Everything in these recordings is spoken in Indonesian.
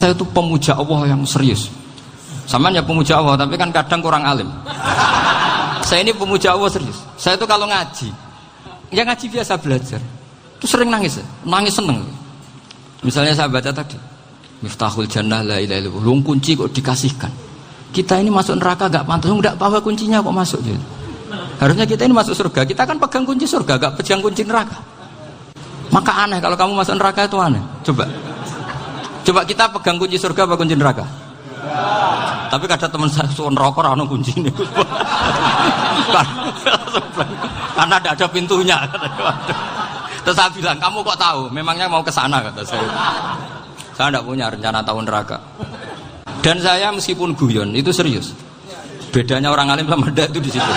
Saya itu pemuja Allah yang serius. Sama ya pemuja Allah, tapi kan kadang kurang alim. Saya ini pemuja Allah serius. Saya itu kalau ngaji, ya ngaji biasa belajar, itu sering nangis seneng. Misalnya saya baca tadi, Miftahul Jannah la ilaha illallah, luang kunci kok dikasihkan. Kita ini masuk neraka gak pantas, enggak bawa kuncinya kok masuk gitu. Harusnya kita ini masuk surga, kita kan pegang kunci surga, gak pegang kunci neraka. Maka aneh kalau kamu masuk neraka itu aneh. Coba kita pegang kunci surga apa kunci neraka? Tapi kadang teman saya suon rokok rano kunci ini. Karena tidak ada pintunya. Terus saya bilang, kamu kok tahu? Memangnya mau ke sana kata saya. Saya tidak punya rencana tahu neraka. Dan saya meskipun guyon itu serius. Bedanya orang alim sama ndak itu di situ.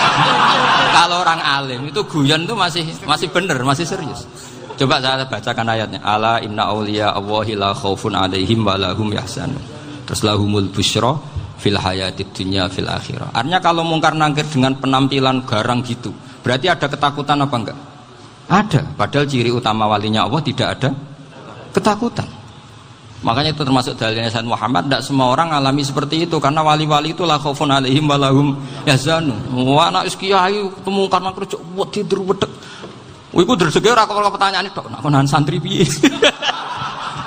Kalau orang alim itu guyon itu masih benar, masih serius. Coba saya bacakan ayatnya. Ala inna auliya Allahi la khaufun alaihim wa lahum yahzanun. Terus lahumul busyra fil hayatid dunya fil akhirah. Artinya kalau mungkar nangkir dengan penampilan garang gitu, berarti ada ketakutan apa enggak? Ada. Padahal ciri utama walinya Allah tidak ada ketakutan. Makanya itu termasuk dalilnya Sayyid Muhammad. Tidak semua orang alami seperti itu, karena wali-wali itu la khaufun alaihim wa lahum yahzanun. Wah anak kiai ketemu karena kerja buat tidur wedek. Iku rezeki ora kok pertanyaan itu, nak konan santri piye?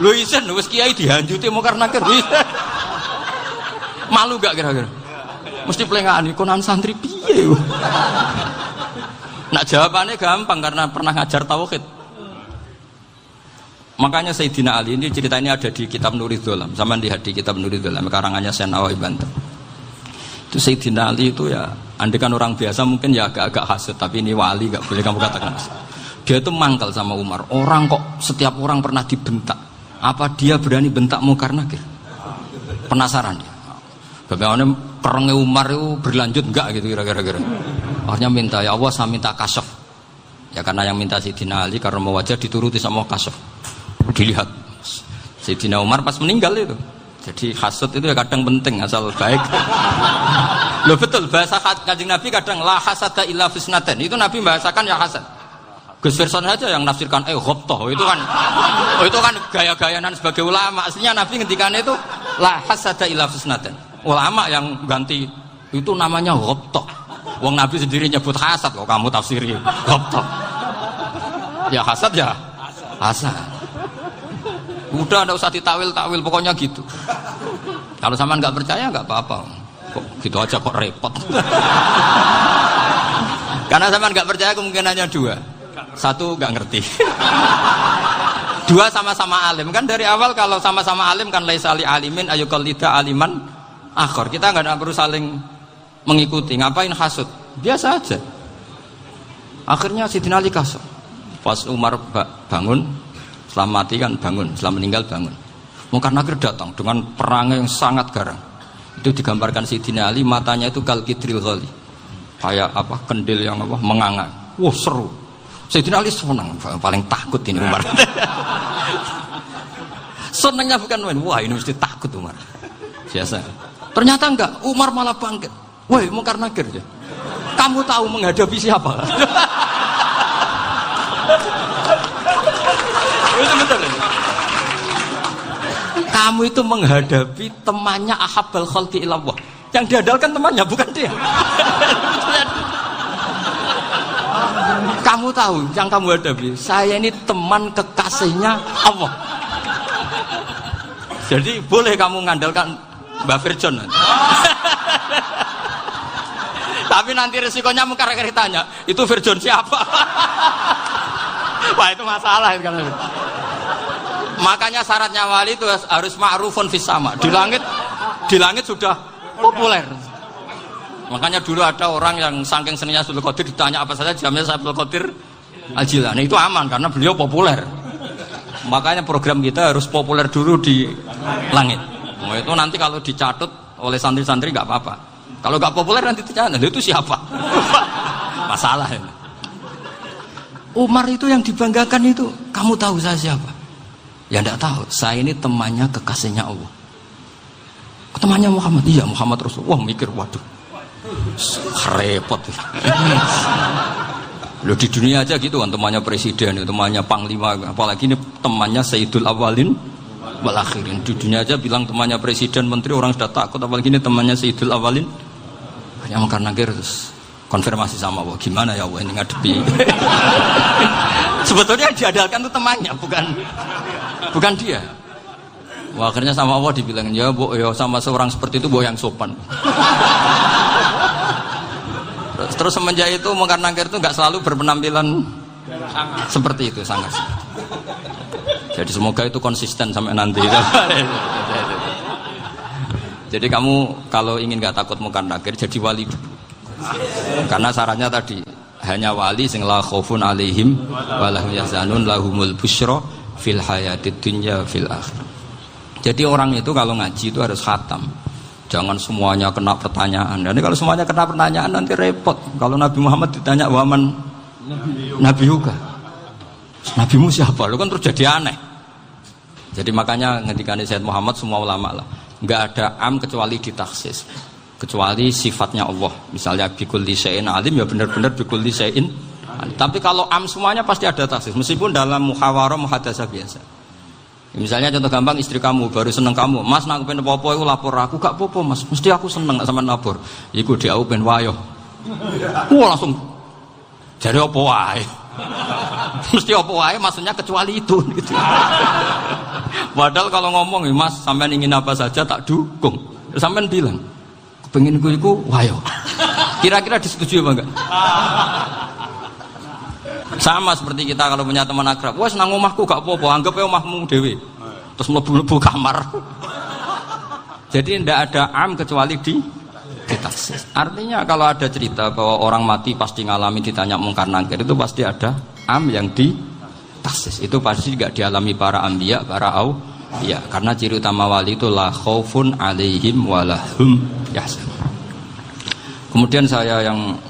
Lho isen wis kiai dihanjuti mungkar nakir. Malu gak kira-kira? Mesti pelengane konan santri piye? Nak jawabannya gampang karena pernah ngajar tauhid. Makanya Sayyidina Ali ini ceritanya ada di kitab Nurul Dholam. Sama lihat di kitab Nurul Dholam karangannya Syekh Nawawi Banten. Itu Sayyidina Ali itu ya, andekan orang biasa mungkin ya agak-agak hasud, tapi ini wali gak boleh kamu katakan. Dia itu mangkal sama Umar. Orang kok setiap orang pernah dibentak. Apa dia berani bentak mungkar nakir? Penasaran dia. Bagaimana kerengnya Umar itu berlanjut enggak gitu kira-kira. Akhirnya minta, ya Allah saya minta kasyaf. Ya karena yang minta Sayyidina Ali karena mau wajah dituruti sama kasyaf. Dilihat Sayyidina Umar pas meninggal itu. Jadi hasud itu ya kadang penting asal baik. Loh betul bahasa Kanjeng Nabi kadang la hasada illa fisnaten. Itu Nabi bahasakan ya hasad. Gus Verson saja yang nafsirkan ghobtoh itu kan gaya-gayanan sebagai ulama. Aslinya Nabi ngendikannya itu la hasada illa fisnaten. Ulama yang ganti itu namanya ghobtoh. Wong Nabi sendiri nyebut hasad kok kamu tafsiri ghobtoh. Ya hasad ya hasad. Udah enggak usah ditawil-tawil pokoknya gitu. Kalau sama nggak percaya nggak apa-apa. Kok gitu aja kok repot. Karena sama nggak percaya kemungkinannya dua. Satu nggak ngerti. Dua sama-sama alim. Kan dari awal kalau sama-sama alim kan laisa li alimin ayuqallida aliman akhor. Kita nggak perlu saling mengikuti. Ngapain hasud? Biasa aja. Akhirnya Sayyidina Ali kasar. Pas Umar bangun, setelah mati kan bangun, setelah meninggal bangun. Mungkar nakir datang dengan perang yang sangat garang. Itu digambarkan Sayyidina Ali matanya itu kal kidril ghali. Kayak apa? Kendil yang apa? Menganga. Wah, seru. Sayyidina Ali senang, paling takut ini Umar. Senangnya bukan main. Wah, ini mesti takut Umar. Biasa. Ternyata enggak, Umar malah bangkit. Woi, mungkar nakir ya. Kamu tahu menghadapi siapa? Itu betul. Kamu itu menghadapi temannya ahabbal khalqi ilallah. Yang diandalkan temannya bukan dia. Kamu tahu yang kamu hadapi, saya ini teman kekasihnya Allah. Jadi boleh kamu mengandalkan Mbak Virjon. Tapi nanti resikonya mungkar tanya, itu Virjon siapa? Wah itu masalah kan. Makanya syaratnya wali itu harus ma'rufun fis sama. Di langit sudah populer. Makanya dulu ada orang yang saking seninya Abdul Qadir ditanya apa saja jamnya Abdul Qadir Al-Jilani. Itu aman karena beliau populer. Makanya program kita harus populer dulu di langit. Nah, itu nanti kalau dicatut oleh santri-santri nggak apa-apa. Kalau nggak populer nanti dicatat itu siapa? Masalah ini. Umar itu yang dibanggakan itu, kamu tahu saya siapa? Ya enggak tahu. Saya ini temannya kekasihnya Allah. Temannya Muhammad. Iya Muhammad Rasul. Wah mikir waduh. Repot. Loh di dunia aja gitu kan temannya presiden, temannya panglima, apalagi ini temannya Sayyidul Awalin wal akhirin. Di dunia aja bilang temannya presiden, menteri, orang sudah takut, apalagi ini temannya Sayyidul Awalin. Yang mungkar nakir terus konfirmasi sama Allah, gimana ya Allah ini ngadepi. Sebetulnya yang diadalkan itu temannya, bukan dia. Wah, akhirnya sama Allah dibilang, ya Bu, ya sama seorang seperti itu Bu yang sopan. Terus semenjak itu mungkar nakir itu nggak selalu berpenampilan seperti itu, sangat. Jadi semoga itu konsisten sampai nanti. Jadi kamu kalau ingin nggak takut mungkar nakir, jadi wali dulu. Karena syaratnya tadi hanya wali sing la khaufun alaihim walahum yahzanun lahumul busyra fil hayatid dunya fil akhir. Jadi orang itu kalau ngaji itu harus khatam. Jangan semuanya kena pertanyaan. Dan kalau semuanya kena pertanyaan nanti repot. Kalau Nabi Muhammad ditanya waman Nabi juga. Nabimu siapa? Lu kan terus jadi aneh. Jadi makanya ngendikane Sayyid Muhammad semua ulama lah, enggak ada am kecuali ditaksis. Kecuali sifatnya Allah. Misalnya bikulli syai'in alim ya benar-benar bikulli syai'in. Tapi kalau am semuanya pasti ada taksis. Meskipun dalam muhawarah muhadasah biasa. Misalnya contoh gampang, istri kamu baru seneng kamu, Mas nak pengen apa-apa itu lapor aku, gak apa-apa Mas, mesti aku seneng gak sama lapor. Iku dia aku pengen wayo. Wah langsung jadi apa wae. Mesti apa wae maksudnya kecuali itu gitu. Padahal kalau ngomong, Mas sampean ingin apa saja tak dukung. Sampean bilang, kepengin iku wayo. Kira-kira disetujui apa enggak? Sama seperti kita kalau punya teman akrab, wes nang omahku gak apa-apa, anggap ya omahmu dewe. Terus mlebu-mlebu kamar. Jadi tidak ada am kecuali ditaksis. Artinya kalau ada cerita bahwa orang mati pasti ngalami ditanya mungkar nakir, itu pasti ada am yang ditaksis. Itu pasti juga dialami para anbiya, para auliya. Karena ciri utama wali itu la khaufun alaihim walahum yahzanun. Kemudian saya yang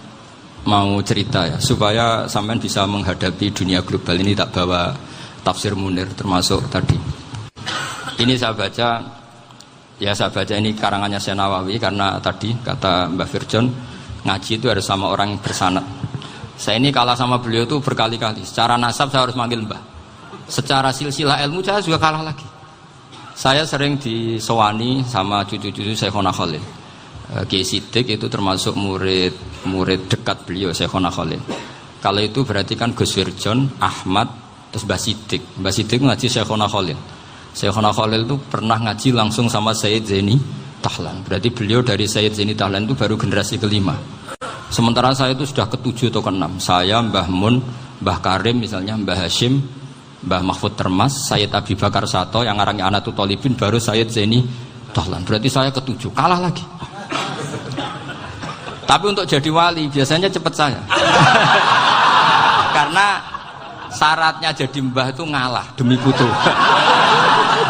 mau cerita ya, supaya sampean bisa menghadapi dunia global ini, tak bawa tafsir Munir termasuk tadi. Ini saya baca ini karangannya Syekh Nawawi, karena tadi kata Mbah Firjon ngaji itu harus sama orang yang bersanad. Saya ini kalah sama beliau itu berkali-kali. Secara nasab saya harus manggil Mbah. Secara silsilah ilmu saya juga kalah lagi. Saya sering disewani sama cucu-cucu Syekhona Khalil. Kiai Siddiq itu termasuk murid dekat beliau, Syekhona Khalil. Kalau itu berarti kan Gus Wirjon, Ahmad, terus Mbah Siddiq. Mbah Siddiq ngaji Syekhona Khalil. Syekhona Khalil itu pernah ngaji langsung sama Sayyid Zaini Tahlan. Berarti beliau dari Sayyid Zaini Tahlan itu baru generasi kelima. Sementara saya itu sudah ke-7 atau ke-6. Saya, Mbah Mun, Mbah Karim misalnya, Mbah Hashim, Mbah Mahfud Termas, Sayyid Abi Bakar Sato, yang arangnya Anatul Tolibin, baru Sayyid Zaini Tahlan. Berarti saya ke-7, kalah lagi. Tapi untuk jadi wali biasanya cepat saya. Karena syaratnya jadi mbah itu ngalah demi putu.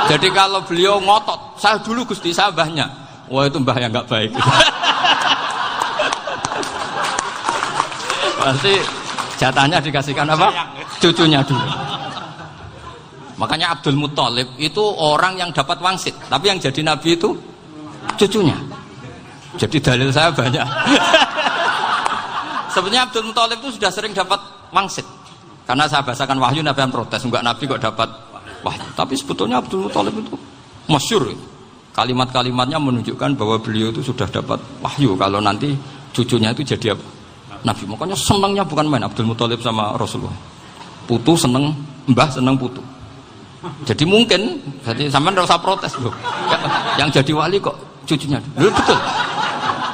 Jadi kalau beliau ngotot, saya dulu Gusti, saya mbahnya. Wah itu mbah yang nggak baik. Pasti jatahnya dikasihkan apa? Cucunya dulu. Makanya Abdul Muthalib itu orang yang dapat wangsit, tapi yang jadi nabi itu cucunya. Jadi dalil saya banyak. Sebenarnya Abdul Muthalib itu sudah sering dapat wangsit. Karena saya bahasakan wahyu, Nabi yang protes, enggak Nabi kok dapat wahyu. Tapi sebetulnya Abdul Muthalib itu masyhur. Kalimat-kalimatnya menunjukkan bahwa beliau itu sudah dapat wahyu kalau nanti cucunya itu jadi apa? Nabi. Makanya senangnya bukan main Abdul Muthalib sama Rasulullah. Putu seneng, mbah seneng putu. Jadi mungkin, jadi sampean enggak usah protes loh. Yang jadi wali kok cucunya. Loh, betul.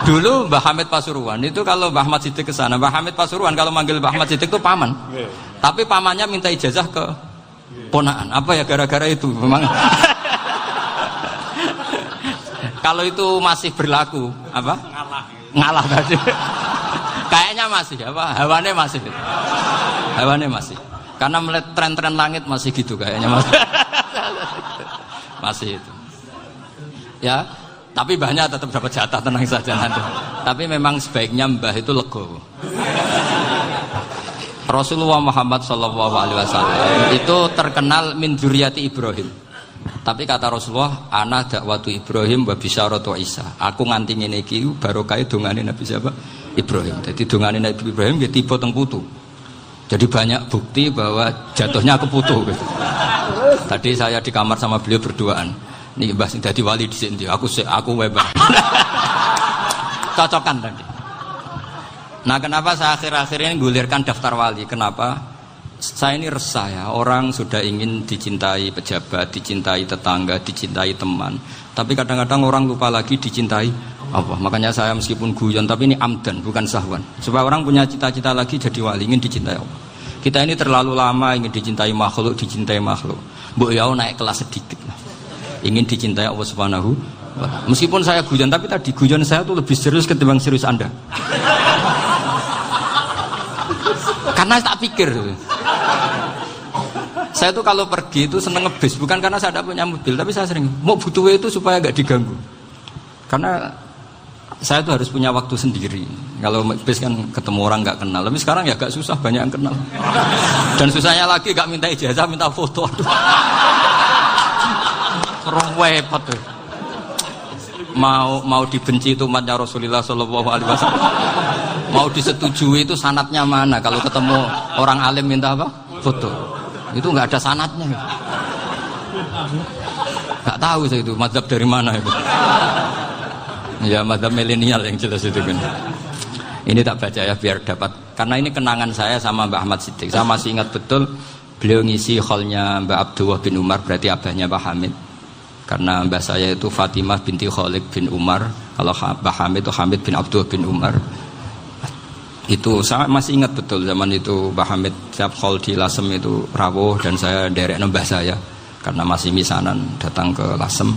Dulu Mbah Hamid Pasuruan itu kalau Mbah Ahmad Siddiq ke sana, Mbah Hamid Pasuruan kalau manggil Mbah Ahmad Siddiq itu paman. Tapi pamannya minta ijazah ke ponaan. Apa ya gara-gara itu memang. Kalau itu masih berlaku, apa? Ngalah tadi. Kayaknya masih apa? Hawane masih. Hawane masih. Karena melihat tren-tren langit masih gitu kayaknya masih. Masih itu. Ya. Tapi mbahnya tetap dapat jatah, tenang saja nanti. Tapi memang sebaiknya mbah itu legowo. Rasulullah Muhammad SAW itu terkenal min dzurriyyati Ibrahim. Tapi kata Rasulullah, ana dakwatu Ibrahim wa bisyaratu Isa. Aku nganti ngene iki barokah dongane Nabi siapa? Ibrahim. Jadi dongane Nabi Ibrahim nggih tiba teng putu. Jadi banyak bukti bahwa jatuhnya ke putu gitu. Tadi saya di kamar sama beliau berduaan. Nih Mbah sing dadi wali di sini. Aku Mbah. Cocokan tadi. Nah, kenapa saya akhir-akhir ini gulirkan daftar wali? Kenapa? Saya ini resah ya, orang sudah ingin dicintai pejabat, dicintai tetangga, dicintai teman. Tapi kadang-kadang orang lupa lagi dicintai Allah. Makanya saya meskipun guyon, tapi ini amdan, bukan sahwan. Supaya orang punya cita-cita lagi jadi wali, ingin dicintai Allah. Kita ini terlalu lama ingin dicintai makhluk. Mbok ya naik kelas sedikit lah. Ingin dicintai Allah Subhanahu wa ta'ala. Meskipun saya guyon, tapi tadi guyon saya tuh lebih serius ketimbang serius Anda. Karena tak pikir. Saya tuh kalau pergi itu seneng ngebis, bukan karena saya tidak punya mobil, tapi saya sering mau butuh itu supaya gak diganggu. Karena saya tuh harus punya waktu sendiri. Kalau bis kan ketemu orang gak kenal, tapi sekarang ya gak susah, banyak yang kenal. Dan susahnya lagi gak minta ijazah, minta foto. Repot tuh. Mau dibenci itu umatnya Rasulullah Shallallahu Alaihi Wasallam. Mau disetujui itu sanatnya mana? Kalau ketemu orang alim minta apa? Foto. Itu nggak ada sanatnya. Nggak tahu saya itu mazhab dari mana itu. Ya mazhab milenial yang jelas itu kan. Ini tak baca ya biar dapat. Karena ini kenangan saya sama Mbak Ahmad Siddiq. Saya masih ingat betul beliau ngisi hallnya Mbak Abdullah bin Umar, berarti abahnya Mbak Hamid. Karena mbah saya itu Fatimah binti Khalid bin Umar. Kalau Mbak Hamid itu Hamid bin Abdullah bin Umar. Itu saya masih ingat betul zaman itu Mbah Hamid siap hall di Lasem itu rawuh dan saya derek mbah saya karena masih misanan datang ke Lasem.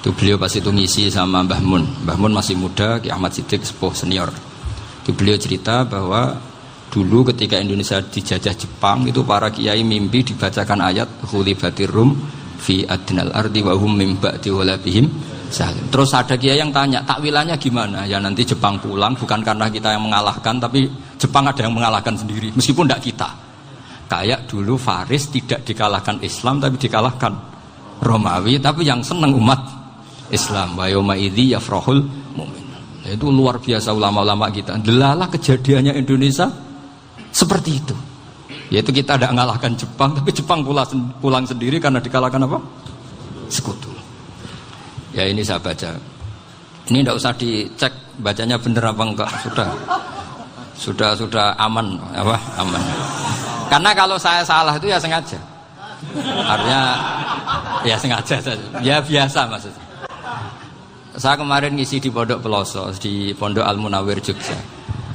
Itu beliau pas itu ngisi sama Mbah Mun. Mbah Mun masih muda, Ki Ahmad Siddiq sepuh senior. Itu beliau cerita bahwa dulu ketika Indonesia dijajah Jepang itu para kiai mimpi dibacakan ayat Khulifatir Rum fi adnal ardi wa hum min ba'di walabihim. Terus ada kiai yang tanya, takwilannya gimana? Ya nanti Jepang pulang bukan karena kita yang mengalahkan, tapi Jepang ada yang mengalahkan sendiri, meskipun tidak kita. Kayak dulu Faris tidak dikalahkan Islam, tapi dikalahkan Romawi, tapi yang senang umat Islam. Wa yauma idzi yafrahul mu'min. Itu luar biasa ulama-ulama kita. Delalah kejadiannya Indonesia seperti itu. Yaitu kita tidak mengalahkan Jepang, tapi Jepang pulang sendiri karena dikalahkan apa? Sekutu. Ya ini saya baca. Ini tidak usah dicek bacanya benar apa enggak. Sudah aman apa? Aman. Karena kalau saya salah itu ya sengaja. Artinya ya sengaja saja. Ya biasa maksudnya. Saya kemarin ngisi di Pondok Peloso, di Pondok Al Munawir Jogja.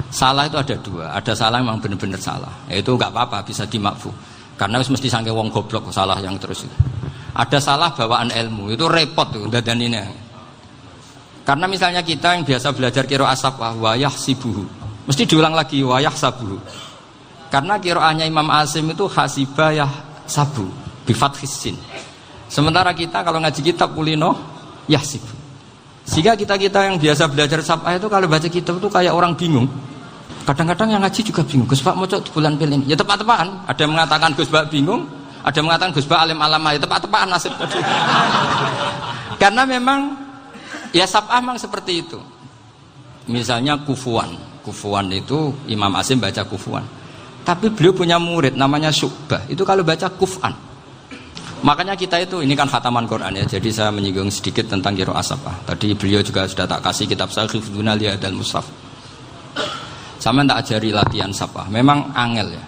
Salah itu ada dua. Ada salah yang memang benar-benar salah. Itu enggak apa-apa, bisa dimakfu. Karena mesti sangke wong goblok salah yang terus itu. Ada salah bawaan ilmu, itu repot tuh dadaninnya. Karena misalnya kita yang biasa belajar qiraah sab'ah wa yahsibuhu, mesti diulang lagi wa yahsabuhu. Karena qiraahnya Imam Asim itu hasibah yahsabu bi fathis sin. Sementara kita kalau ngaji kitab kulino yahsibu. Sehingga kita yang biasa belajar sab'ah itu kalau baca kitab itu kayak orang bingung. Kadang-kadang yang ngaji juga bingung. Gus Pak mau cok bulan pilih. Ya tepat-tepatan. Ada yang mengatakan Gus Pak bingung. Ada yang mengatakan Gus Ba alim alama, ya tepat-tepatan nasib tadi. Karena memang ya sab'ah memang seperti itu. Misalnya kufuan itu Imam Asim baca kufuan. Tapi beliau punya murid namanya Syu'bah. Itu kalau baca kuf'an. Makanya kita itu, ini kan khataman Quran ya. Jadi saya menyinggung sedikit tentang qiraah sab'ah. Tadi beliau juga sudah tak kasih kitab saya Hifdzuna Liyadal Mushaf. Sama tak ajari latihan sab'ah. Memang angel ya.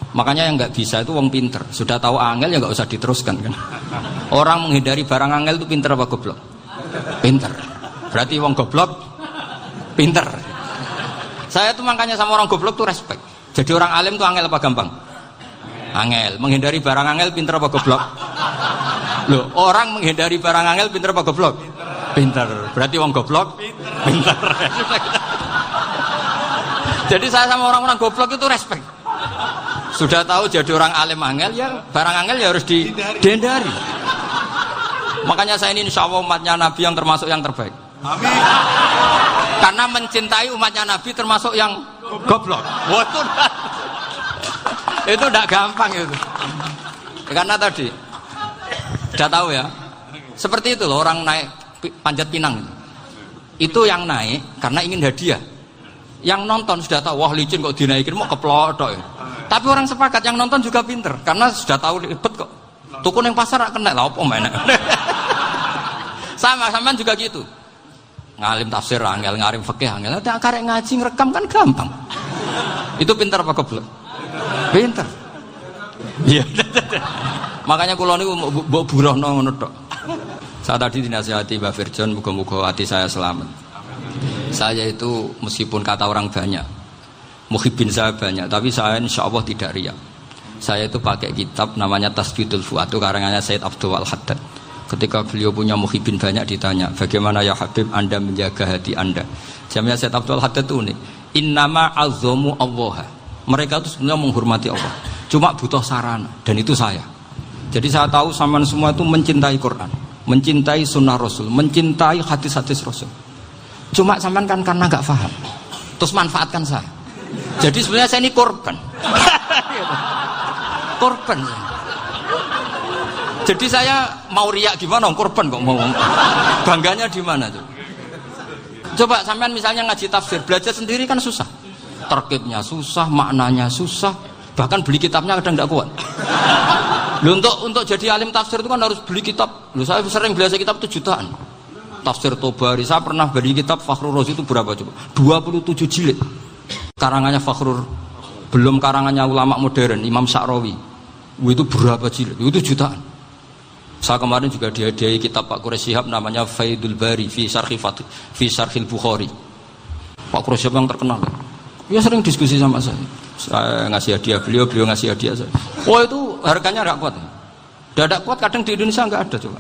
Makanya yang nggak bisa itu wong pinter. Sudah tahu angel ya nggak usah diteruskan kan. Orang menghindari barang angel itu pinter apa goblok? Pinter. Berarti wong goblok pinter. Saya tuh makanya sama orang goblok tuh respect. Jadi orang alim tuh angel apa gampang? Angel. Menghindari barang angel pinter apa goblok? Loh, orang menghindari barang angel pinter apa goblok? Pinter. Berarti wong goblok pinter. Jadi saya sama orang-orang goblok itu respect. Sudah tahu jadi orang alim angel ya barang angel ya harus dihindari. Makanya saya ini insya Allah umatnya Nabi yang termasuk yang terbaik. Amin. Karena mencintai umatnya Nabi termasuk yang goblok. Itu tidak gampang itu. Karena tadi sudah tahu ya. Seperti itu loh orang naik Panjat Pinang itu yang naik karena ingin hadiah. Yang nonton sudah tahu wah licin kok dinaikin mau keplodok ya. Tapi orang sepakat yang nonton juga pinter karena sudah tahu ribet kok Tuku ning pasar rak kena lha opo menek. Sama juga gitu. Ngalim tafsir angel, ngalim fikih angel. Nek karek ngaji ngrekam kan gampang. Itu pintar apa goblok? Pintar. Iya. Makanya kula niku mbok burohno ngono tok. Saya tadi dinasihati Mbak Firjon, muga-muga hati saya selamat. Saya itu meskipun kata orang banyak, muhibbin saya banyak, tapi saya insya Allah tidak riya. Saya itu pakai kitab namanya Tasbidul Fuad, itu karangannya Sayyid Abdul Haddad. Ketika beliau punya muhibbin banyak ditanya, bagaimana ya Habib Anda menjaga hati Anda? Jamnya Sayyid Abdul Haddad itu unik. Innama azzamu Allah. Mereka itu sebenarnya menghormati Allah, cuma butuh sarana, dan itu saya. Jadi saya tahu sampean semua itu mencintai Quran, mencintai sunnah Rasul, mencintai hadis-hadis Rasul. Cuma sampean kan karena nggak paham, terus manfaatkan saya. Jadi sebenarnya saya ini korban. Korban. Jadi saya mau riak gimana? Korban kok mau. Bangganya di mana tuh? Coba sampean misalnya ngaji tafsir, belajar sendiri kan susah. Terkibnya susah, maknanya susah, bahkan beli kitabnya kadang tidak kuat. Loh, untuk jadi alim tafsir itu kan harus beli kitab. Loh, saya sering belajar kitab itu jutaan. Tafsir Tobari, saya pernah beli kitab Fakhrur Razi itu berapa coba? 27 jilid. Karangannya Fakhrur, belum karangannya ulama modern, Imam Sya'rawi. Itu berapa jilid? Itu jutaan. Saya kemarin juga dihadiahi kitab Pak Quraish Shihab namanya Faidul Bari fi Syarhil Bukhari. Pak Quraish Shihab yang terkenal. Dia sering diskusi sama saya. Saya ngasih hadiah beliau ngasih hadiah saya. Oh itu harganya nggak kuat. Tidak kuat kadang di Indonesia nggak ada coba.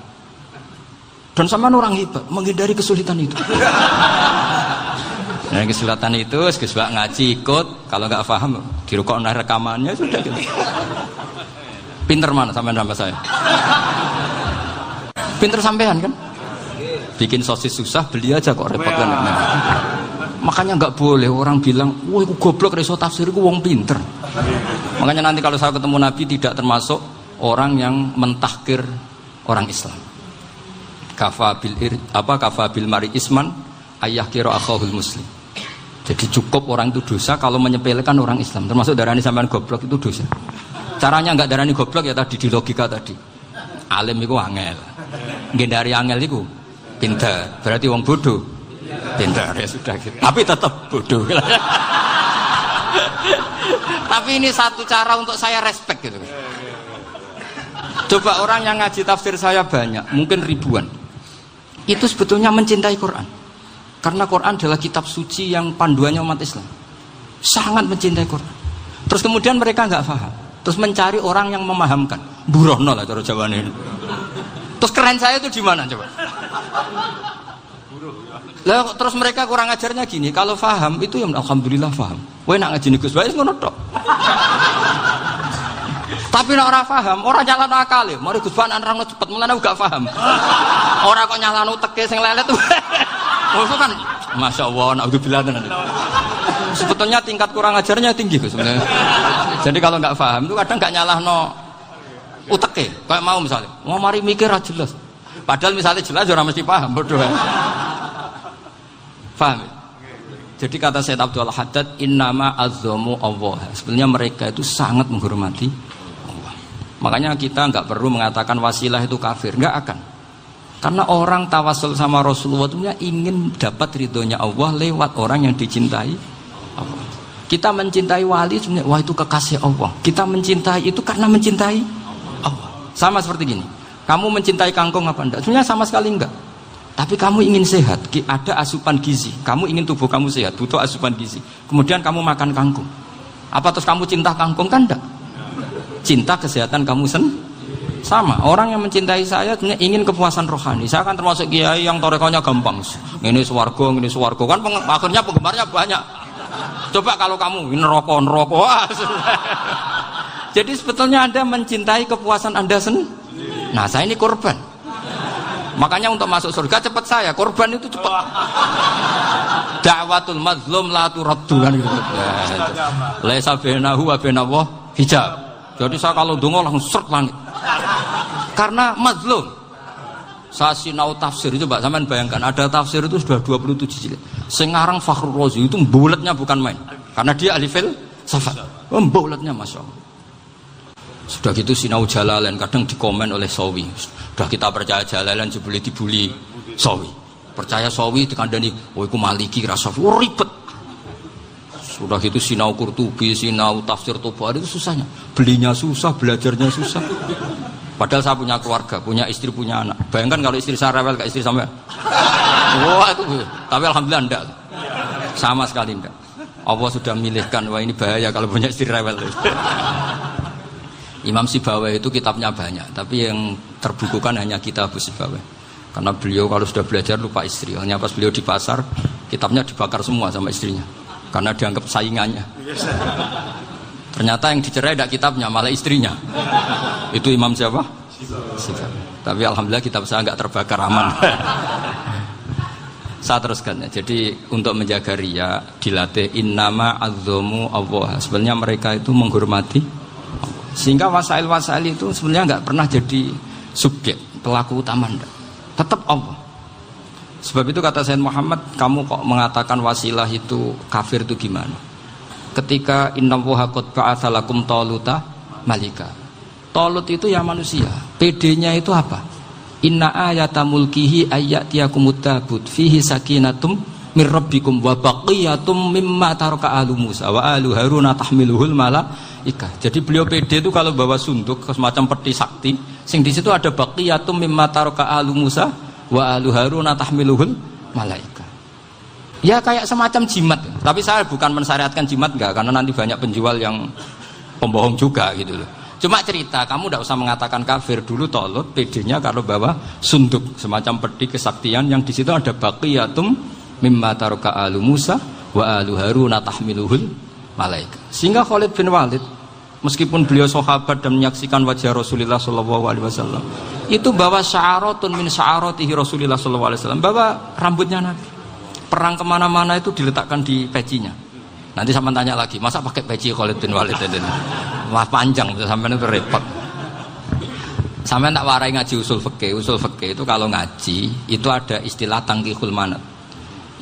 Dan sama orang hebat menghindari kesulitan itu. Nah, kesulitan itu sebab ngaji ikut, kalau nggak paham dirukok rekamannya sudah gitu. Pinter mana sampean sama saya? Pinter sampean kan? Bikin sosis susah, beli aja kok repot kan. Makanya nggak boleh orang bilang, wah aku goblok reso tafsir aku wong pinter. Makanya nanti kalau saya ketemu Nabi tidak termasuk orang yang mentahkir orang Islam. Kafa bil mari isman ayah kira akhahul muslim. Jadi cukup orang itu dosa kalau menyepelekan orang Islam. Termasuk darani sampean goblok itu dosa. Caranya nggak darani goblok ya tadi di logika tadi. Alim itu angel. Ngendari angel itu pinter. Berarti wong bodoh. Pinter ya sudah gitu. Tapi tetap bodoh. Tapi ini satu cara untuk saya respect gitu. Coba orang yang ngaji tafsir saya banyak, mungkin ribuan. Itu sebetulnya mencintai Quran. Karena Quran adalah kitab suci yang panduannya umat Islam. Sangat mencintai Quran. Terus kemudian mereka nggak paham. Terus mencari orang yang memahamkan. Burohno lah cara Jawa ini. Terus keren saya itu di mana coba? Lah terus mereka kurang ajarnya gini, kalau paham itu ya alhamdulillah paham. Kowe nak ngaji Gus bae ngono tok. Tapi nek ora paham, ora nyalano akale. Mari Gus Bahan nerangno cepet mulane gak paham. Ora kok nyalano teke sing lelet. Itu kan masyaallah naudzubillah tenan. Sebetulnya tingkat kurang ajarnya tinggi Gus sebenarnya. Jadi kalau nggak paham itu kadang nggak nyalahno uteke. Kayak mau misalnya, mau mari mikir aja jelas. Padahal misalnya jelas orang mesti paham, bodoh. Paham? Jadi kata Sayyid Abdul Haddad, innama azzamu Allah. Sebenarnya mereka itu sangat menghormati Allah. Makanya kita nggak perlu mengatakan wasilah itu kafir, nggak akan. Karena orang tawasul sama Rasulullah itu ingin dapat ridhonya Allah lewat orang yang dicintai Allah. Kita mencintai wali sebenarnya, wah itu kekasih Allah. Kita mencintai itu karena mencintai Allah. Sama seperti gini. Kamu mencintai kangkung apa enggak? Sebenarnya sama sekali enggak. Tapi kamu ingin sehat, ada asupan gizi. Kamu ingin tubuh kamu sehat, butuh asupan gizi. Kemudian kamu makan kangkung. Apa terus kamu cinta kangkung kan enggak? Cinta kesehatan kamu sama. Orang yang mencintai saya sebenarnya ingin kepuasan rohani. Saya kan termasuk kiai yang torekonya gampang. Ini swarga, kan akhirnya penggemarnya banyak. Coba kalau kamu neraka. Jadi sebetulnya Anda mencintai kepuasan Anda sendiri. Nah, saya ini korban. Makanya untuk masuk surga cepat saya, korban itu cepat. Da'watul mazlum la turaddu kan gitu. Laisa bainahu wa bainallah hijab. Jadi saya kalau donga langsung seret langit. Karena mazlum. Saya sinau tafsir itu, Pak, sampean bayangkan ada tafsir itu sudah 27 jilid. Sing ngarang Fakhrur Razi itu buletnya bukan main. Karena dia ahli filsafat. Buletnya masyaallah. Sudah gitu sinau Jalalain kadang dikomen oleh Sawi. Sudah kita percaya Jalalain jebule dibuli Sawi. Percaya Sawi dikandani, "Oh iku Maliki rasa ribet." Sudah gitu sinau Qurtubi, sinau tafsir Tabari itu susahnya. Belinya susah, belajarnya susah. Padahal saya punya keluarga, punya istri, punya anak. Bayangkan kalau istri saya rewel, kayak istri sampai. Wah itu, tapi alhamdulillah enggak. Sama sekali enggak. Allah sudah milihkan, wah ini bahaya kalau punya istri rewel. Imam Sibawai itu kitabnya banyak, tapi yang terbukukan hanya kitab Sibawai. Karena beliau kalau sudah belajar lupa istri. Hanya pas beliau di pasar, kitabnya dibakar semua sama istrinya. Karena dianggap saingannya. Ternyata yang dicerai tidak kitabnya, malah istrinya. Itu Imam siapa? Sibawai. Tapi alhamdulillah kitab saya nggak terbakar, aman. Saya teruskan ya. Jadi untuk menjaga riya dilatih innama azzamu Allah. Sebenarnya mereka itu menghormati Allah. Sehingga wasail-wasail itu sebenarnya nggak pernah jadi subjek pelaku utama, enggak. Tetap Allah. Sebab itu kata Sayyid Muhammad, kamu kok mengatakan wasilah itu kafir itu gimana? Ketika innallaha qad ba'atsa lakum taluta malika. Talut itu ya manusia. PD-nya itu apa? Inna ayata mulkihi ayyatiyakumut tabut fihi sakinatum mir rabbikum wa baqiyatum mimma taraka alu Musa wa alu Haruna tahmiluhul malaika. Jadi beliau PD itu kalau bawa sunduk semacam peti sakti, sing di situ ada baqiyatum mimma taraka alu Musa wa alu Haruna tahmiluhul malaika. Ya kayak semacam jimat. Tapi saya bukan mensyariatkan jimat enggak, karena nanti banyak penjual yang pembohong juga gitu loh. Cuma cerita, kamu tidak usah mengatakan kafir. Dulu Talut PD-nya kalau bawa sunduk semacam peti kesaktian yang di situ ada baqiyatum mimma taraka alu Musa wa alu Haruna tahmiluhul malaika. Sehingga Khalid bin Walid meskipun beliau sahabat dan menyaksikan wajah Rasulullah SAW, itu bawa sya'aratun min sya'aratihi Rasulullah SAW, bawa rambutnya Nabi. Perang kemana-mana itu diletakkan di pecinya. Nanti sama tanya lagi, masa pakai peci Khalid bin Walid ini? Wah panjang, sampai itu repot. Sampai tak warai ngaji usul fikih. Usul fikih itu kalau ngaji itu ada istilah tangkihul manat.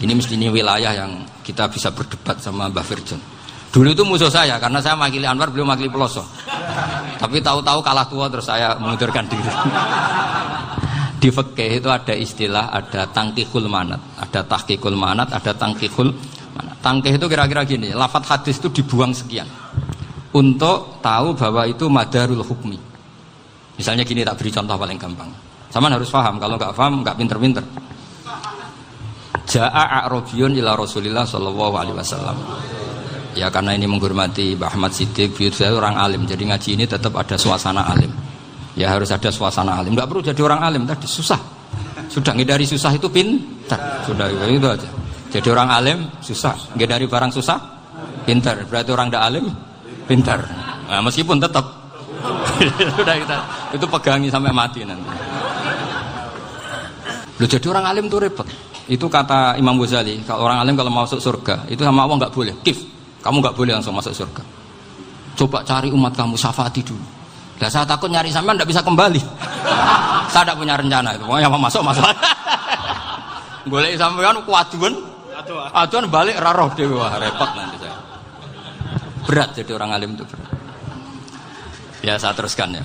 Ini mestinya wilayah yang kita bisa berdebat sama Mbah Firjon. Dulu itu musuh saya karena saya makili Anwar, beliau makili Peloso. Tapi tahu-tahu kalah tua terus saya mengundurkan diri. Di fikih itu ada istilah, ada tangkihul manat, ada tahqiqul manat, ada tangkihul manat. Tangkih itu kira-kira gini, lafadz hadis itu dibuang sekian untuk tahu bahwa itu madarul hukmi. Misalnya gini, tak beri contoh paling gampang. Sama harus paham, kalau nggak paham nggak pinter-pinter. Ja'a a'rabiyun ila Rasulillah sallallahu alaihi wasallam. Ya karena ini menghormati Mbah Ahmad Siddiq, saya orang alim, jadi ngaji ini tetap ada suasana alim. Ya harus ada suasana alim. Nggak perlu jadi orang alim tadi, susah. Sudah ngindari susah itu pintar. Sudah itu aja. Jadi orang alim susah, ngindari barang susah pintar. Berarti orang tidak alim pintar. Nah, meskipun tetap sudah kita itu pegangi sampai mati nanti. Loh, jadi orang alim itu repot. Itu kata Imam Ghazali, kalau orang alim kalau mau masuk surga itu sama Allah nggak boleh. Kif, kamu nggak boleh langsung masuk surga. Coba cari umat kamu, syafaati dulu. Nah, saya takut nyari sampean tidak bisa kembali. Saya tidak punya rencana itu. Pokoknya mau masuk. Golek sampean kuaduan. Aduan balik raroh dewe, wah repot nanti saya. Berat jadi orang alim itu berat. Ya saya teruskan ya.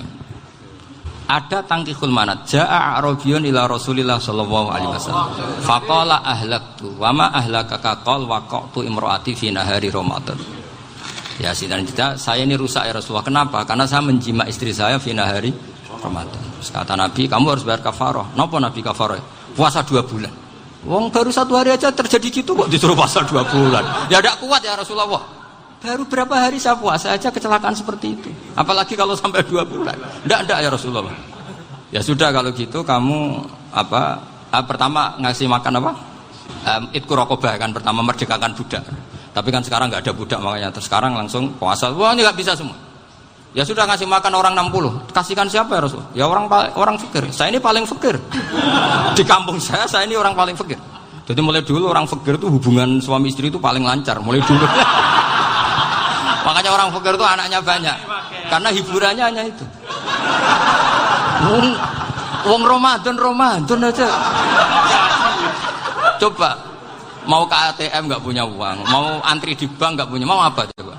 Ada tangkihul manat. Ja'a a'rabiyun ila Rasulillah sallallahu alaihi wasallam. Faqala ahlaktu wa ma ahlakaka qal waqatu imraati fi nahari Ramadan. Ya sidang kita, saya ini rusak ya Rasulullah. Kenapa? Karena saya menjima istri saya fi nahari Ramadan. Terus kata Nabi, kamu harus bayar kafarah. Napa Nabi kafarah? Puasa 2 bulan. Wong baru 1 hari aja terjadi gitu kok disuruh puasa 2 bulan. Ya tidak kuat ya Rasulullah. Baru berapa hari saya puasa aja kecelakaan seperti itu. Apalagi kalau sampai 2 bulan. Tidak ya Rasulullah. Ya sudah kalau gitu kamu pertama ngasih makan apa? Itqu raqabah kan, pertama merdekakan budak. Tapi kan sekarang nggak ada budak makanya terus sekarang langsung puasa. Wah ini nggak bisa semua. Ya sudah ngasih makan orang 60. Kasihkan siapa ya Rasul? Ya orang fakir. Saya ini paling fakir. Di kampung saya ini orang paling fakir. Jadi mulai dulu orang fakir itu hubungan suami istri itu paling lancar. Mulai dulu. Makanya orang fakir itu anaknya banyak. Karena hiburannya hanya itu. Wong Ramadan aja. Coba mau ke ATM nggak punya uang, mau antri di bank nggak punya, mau apa coba?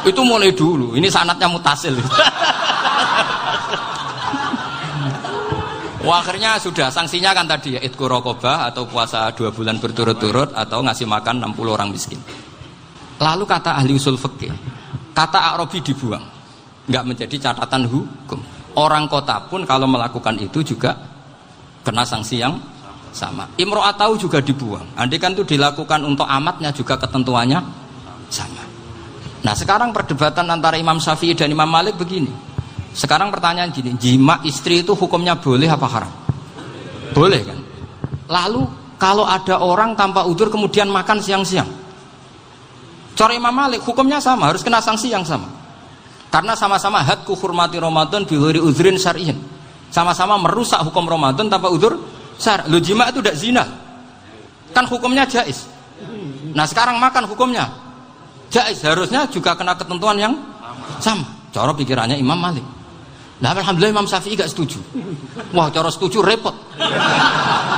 Itu mulai dulu. Ini sanadnya mutasil. Wah, akhirnya sudah sanksinya kan tadi ya idku raqabah atau puasa 2 bulan berturut-turut atau ngasih makan 60 orang miskin. Lalu kata ahli usul fikih, kata Arabi dibuang, nggak menjadi catatan hukum. Orang kota pun kalau melakukan itu juga kena sanksi yang sama. Imro'atau juga dibuang. Andai kan itu dilakukan untuk amatnya juga ketentuannya sama. Nah sekarang perdebatan antara Imam Syafi'i dan Imam Malik begini. Sekarang pertanyaan gini, jima istri itu hukumnya boleh apa haram? Boleh kan? Lalu kalau ada orang tanpa udzur kemudian makan siang-siang, cara Imam Malik hukumnya sama, harus kena sanksi yang sama. Karena sama-sama hadku hurmati Ramadan bighairi udzrin syar'iyyin. Sama-sama merusak hukum Ramadan tanpa udzur syar'. Lu jima itu tidak zina. Kan hukumnya jaiz. Nah, sekarang makan hukumnya jaiz, harusnya juga kena ketentuan yang sama. Cara pikirannya Imam Malik. Nah, alhamdulillah Imam Syafi'i gak setuju. Wah, cara setuju repot.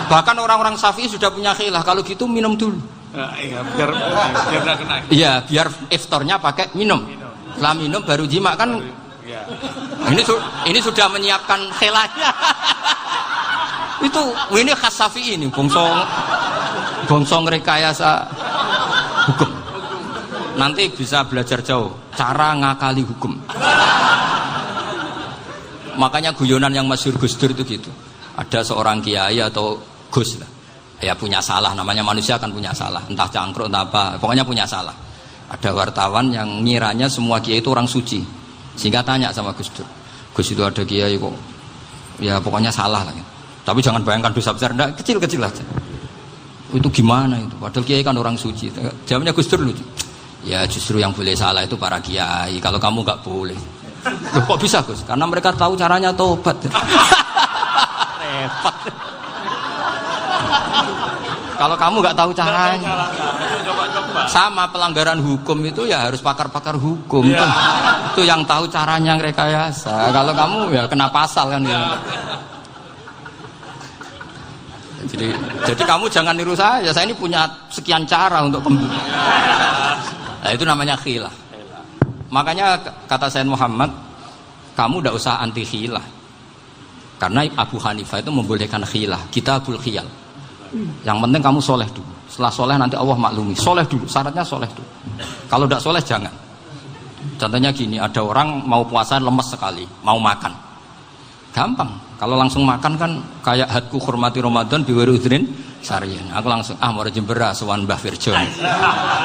Bahkan orang-orang Syafi'i sudah punya khilaf, kalau gitu minum dulu. Iya, biar gak kena. Iya, biar iftarnya pakai minum. Setelah minum baru jima kan. Ya. Ini sudah menyiapkan khilafnya. Ini khas Syafi'i ini, bongsong rekayasa hukum. Nanti bisa belajar jauh cara ngakali hukum. Makanya guyonan yang masyhur Gus Dur itu gitu. Ada seorang kiai atau Gus lah, ya punya salah, namanya manusia kan punya salah, entah cangkruk entah apa, pokoknya punya salah. Ada wartawan yang ngiranya semua kiai itu orang suci, sehingga tanya sama Gus Dur, Gus itu ada kiai kok, ya pokoknya salah lah. Tapi jangan bayangkan dosa besar, enggak, kecil-kecil aja. Itu gimana itu? Padahal kiai kan orang suci. Jawabnya Gus Dur lucu. Ya justru yang boleh salah itu para kiai. Kalau kamu nggak boleh. Loh, kok bisa Gus? Karena mereka tahu caranya tobat. Repot. Kalau kamu nggak tahu caranya, sama pelanggaran hukum itu ya harus pakar-pakar hukum. Ya. Itu yang tahu caranya rekayasa. Kalau kamu ya kena pasal kan. Ya. Jadi kamu jangan niru saya ini punya sekian cara untuk nah, itu namanya khilaf. Makanya kata Sayyid Muhammad, kamu tidak usah anti khilaf, karena Abu Hanifah itu membolehkan khilaf, kitabul khiyal. Yang penting kamu soleh dulu, setelah soleh nanti Allah maklumi. Soleh dulu, syaratnya soleh dulu. Kalau tidak soleh jangan. Contohnya gini, ada orang mau puasa lemes sekali, mau makan, gampang. Kalau langsung makan kan kayak hadku hormati Ramadan biwari udrin syar'iyyin. Aku langsung mau jembera sowan Mbah Firjon.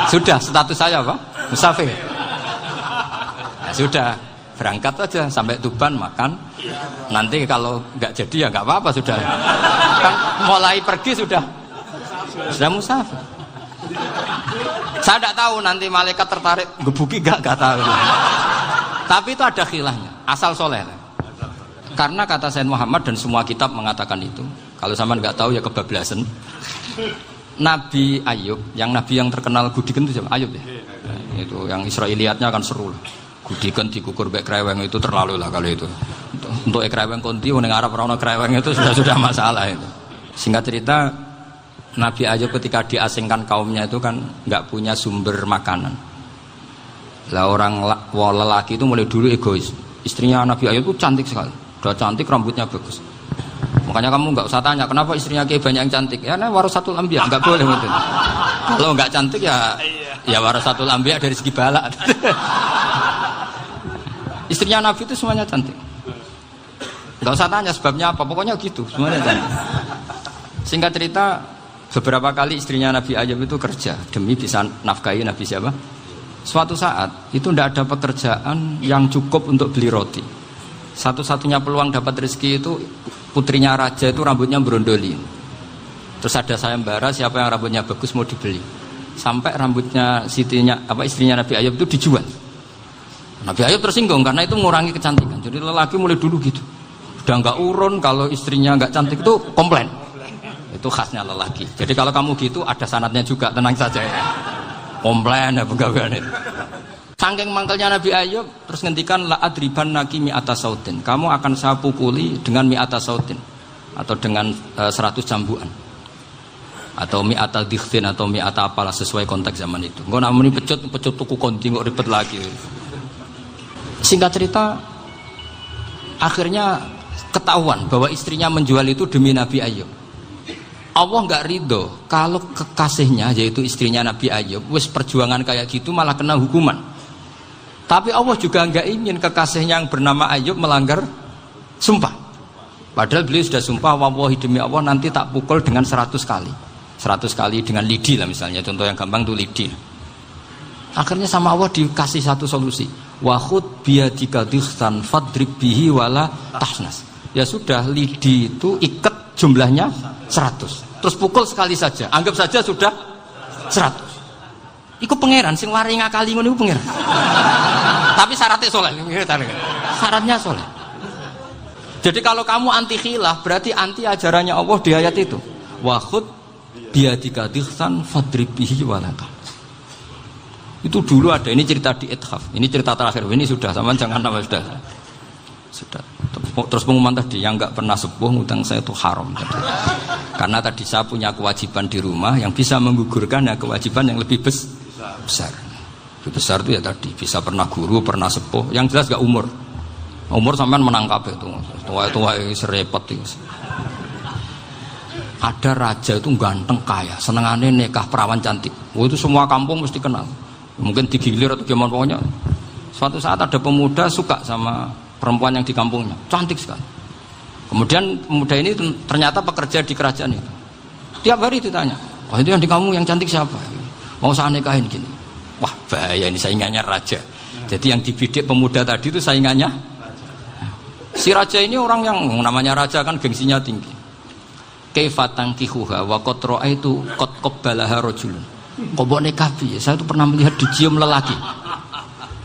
Sudah status saya apa? Musafir. Nah, sudah berangkat aja sampai Tuban makan. Nanti kalau nggak jadi ya nggak apa-apa sudah. Kan mulai pergi sudah musafir. Saya tidak tahu nanti malaikat tertarik gebuki nggak tahu. Tapi itu ada khilafnya. Asal soleh. Karena kata Sayyid Muhammad dan semua kitab mengatakan itu. Kalau sama nggak tahu ya kebablasan. Nabi Ayub, yang nabi yang terkenal Gudiken itu siapa? Ayub ya. Nah, itu yang Israiliyatnya kan seru lah. Gudiken dikukur bek kreweng itu terlalu lah kalau itu. Untuk kreweng konti ning Arab ora ono kreweng itu sudah masalah itu. Singkat cerita, Nabi Ayub ketika diasingkan kaumnya itu kan nggak punya sumber makanan. Lah orang lelaki itu mulai dulu egois. Istrinya Nabi Ayub itu cantik sekali. Udah cantik, rambutnya bagus. Makanya kamu nggak usah tanya kenapa istrinya kayak banyak yang cantik. Ya nah warasatul anbiya, nggak boleh gitu. Kalau nggak cantik ya warasatul anbiya dari segi balak. Istrinya Nabi itu semuanya cantik. Nggak usah tanya sebabnya apa, pokoknya gitu, semuanya cantik. Singkat cerita, beberapa kali istrinya Nabi Ayub itu kerja demi bisa nafkahi Nabi siapa? Suatu saat itu tidak ada pekerjaan yang cukup untuk beli roti. Satu-satunya peluang dapat rezeki itu putrinya raja itu rambutnya berondoli. Terus ada sayembara siapa yang rambutnya bagus mau dibeli. Sampai rambutnya istrinya Nabi Ayub itu dijual. Nabi Ayub tersinggung karena itu mengurangi kecantikan. Jadi lelaki mulai dulu gitu. Udah nggak urun kalau istrinya nggak cantik itu komplain. Itu khasnya lelaki. Jadi kalau kamu gitu ada sanadnya juga, tenang saja ya. Komplain ya pegawaian itu. Saking mangkelnya Nabi Ayub terus ngendikan la adriban naki mi'ata sautin. Kamu akan saya pukuli dengan mi'ata sautin atau dengan 100 cambukan. Atau mi'ata dikhtin atau mi'ata apalah sesuai konteks zaman itu. Engko namanya pecut tuku konti kok ribet lagi. Singkat cerita, akhirnya ketahuan bahwa istrinya menjual itu demi Nabi Ayub. Allah nggak ridho kalau kekasihnya yaitu istrinya Nabi Ayub wis perjuangan kayak gitu malah kena hukuman. Tapi Allah juga nggak ingin kekasihnya yang bernama Ayub melanggar sumpah. Padahal beliau sudah sumpah, wallahi demi Allah nanti tak pukul dengan 100 kali. 100 kali dengan lidi lah misalnya, contoh yang gampang tuh lidi. Akhirnya sama Allah dikasih satu solusi. Wa khud biyadika dikhsan fadrib bihi wala tahnas. Ya sudah, lidi itu ikat jumlahnya 100. Terus pukul sekali saja. Anggap saja sudah 100. Iku pangeran sing wari ngakali ngono iku pangeran. Tapi syaratnya soleh. Syaratnya soleh. Jadi kalau kamu anti khilaf berarti anti ajarannya Allah di ayat itu. Wa khud biyadika dikhsan fadrib bihi wala tahnas. Itu dulu ada, ini cerita di Ithaf, ini cerita terakhir, ini sudah, sama jangan nama sudah. Terus pengumuman tadi, yang nggak pernah sepuh ngutang saya itu haram tadi. Karena tadi saya punya kewajiban di rumah yang bisa menggugurkan ya kewajiban yang lebih besar. Lebih besar itu ya tadi, bisa pernah guru, pernah sepuh, yang jelas nggak umur. Umur sampean menangkap itu, tua serepot itu. Ada raja itu ganteng kaya, senengannya nikah perawan cantik. Itu semua kampung mesti kenal. Mungkin digilir atau gimana pokoknya. Suatu saat ada pemuda suka sama perempuan yang di kampungnya, cantik sekali. Kemudian pemuda ini ternyata pekerja di kerajaan itu. Tiap hari ditanya, oh itu yang di kamu yang cantik siapa? Mau saya nikahin gini. Wah bahaya ini saingannya raja. Jadi yang dibidik pemuda tadi itu saingannya. Si raja ini orang yang namanya raja kan gengsinya tinggi. Kaifatang kihuha wa qad ra'aitu qad qabbalaha rajulun. Kok mbok nikah piye? Saya tuh pernah melihat dicium lelaki.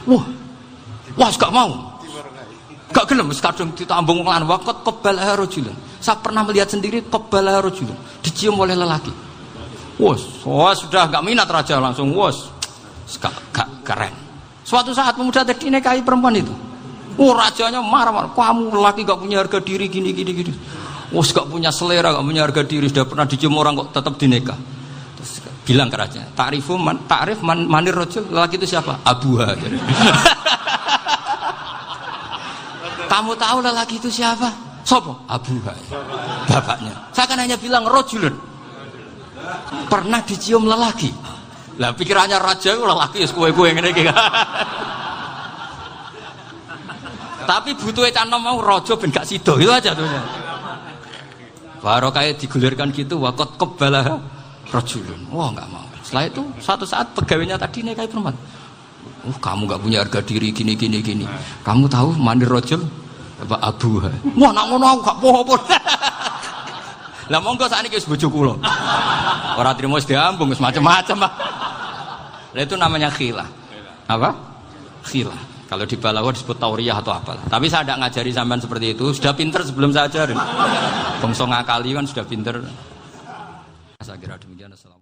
Wah, gak mau. Gak gelem wis kadung ditambung lan waqat qabbalaha rajulun. Saya pernah melihat sendiri qabbalaha rajulun, dicium oleh lelaki. Wah, sudah gak minat raja langsung gak keren. Suatu saat pemuda tadi nikahi perempuan itu. Rajanya marah-marah, kamu lelaki gak punya harga diri gini. Gak punya selera, gak punya harga diri, sudah pernah dicium orang kok tetap dinikah. Bilang ke raja, ta'rif manir rajul, lelaki itu siapa? Abuha. Kamu tahu lelaki itu siapa? Sopo? Abuha. Bapaknya. Saya kan hanya bilang rajulun. Pernah dicium lelaki. Lah pikirannya raja itu lelaki ya kue-kue ngene iki. Tapi butuhe canom mau raja ben gak sida itu aja tuh. Baru kayak digulirkan gitu waqat qabbalah rajulun. Wah nggak mau. Setelah itu suatu saat pegawainya tadi nikahi perempuan. Kamu nggak punya harga diri gini. Kamu tahu manir rajul apa abuha? Wah nak ngono aku gak apa-apa. Lah monggo sakniki wis bojo kula. Ora trimo wis diambung wis macam-macam. Lah itu namanya khilah. Apa? Khilah. Kalau di Balawa disebut tauriyah atau apalah. Tapi saya tidak ngajari sampean seperti itu. Sudah pinter sebelum saya ajarin. Bangsa ngakali kan sudah pinter. Saya kira demikian. Assalamualaikum.